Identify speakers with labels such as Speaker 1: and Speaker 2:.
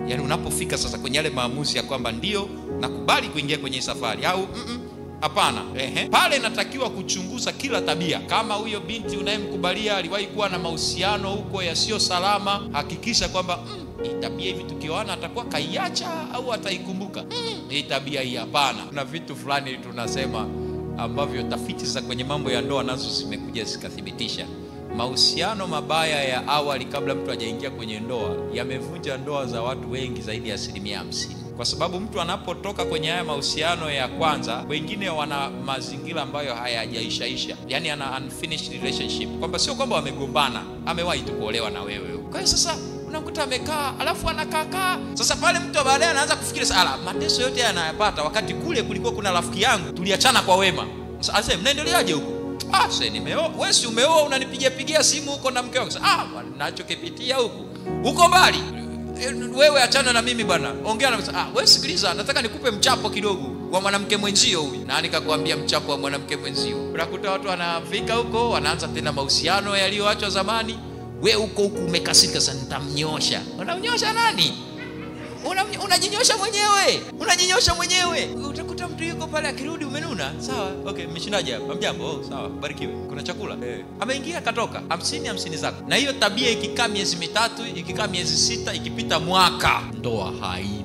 Speaker 1: Yaani unapofika sasa kwenye yale maamuzi ya kwamba ndio nakubali kuingia kwenye safari au hapana, pale natakiwa kuchunguza kila tabia. Kama huyo binti unayemkubalia aliwahi kuwa na mahusiano huko yasiyo salama, hakikisha kwamba tabia hivi tukioana atakuwa kaiacha au ataikumbuka. Hii tabia hii hapana. Kuna vitu fulani tunasema ambavyo tafiti za kwenye mambo ya ndoa nazo zimekuja zikathibitisha. Mahusiano mabaya ya awali kabla mtu hajaingia kwenye ndoa yamevunja ndoa za watu wengi zaidi ya 50%. Kwa sababu mtu anapotoka kwenye haya mahusiano ya kwanza, wengine wana mazingira ambayo hayajaishaisha. Yaani ana unfinished relationship. Kwamba sio kwamba wamegombana, amewahi tu kuolewa na wewe. Kwa hiyo sasa unakuta amekaa, alafu anakaa. Sasa pale mtu baadaye anaanza kufikiri sasa, mateso yote yanayapata wakati kule kulikuwa kuna rafiki yangu, tuliachana kwa wema. Sasa mnaendeleaje huko? Sasa nimeoa, wewe si umeoa unanipigia simu huko na mke wako. Ninachokipitia huko. Uko mbali. Wewe achana na mimi bwana. Ongea na wewe, sikiliza, nataka nikupe mchapo kidogo wa mwanamke mwenzio huyu. Na nikakwambia mchapo wa mwanamke mwenzio. Unakuta watu wanafika huko, wanaanza tena mahusiano yaliyoachwa zamani. Wewe huko umekasika sana, nitamnyosha. Unamnyosha nani? Unajinyosha mwenyewe. Unajinyosha mwenyewe. Utakuta mtu yuko pale akirudi umenuna. Sawa, okay, mmeshindaje hapa? Hamjambo. Sawa, barikiwe. Kuna chakula? Ameingia katoka. 50 zako. Na hiyo tabia ikikaa miezi 3, ikikaa miezi 6, ikipita mwaka, ndoa hai.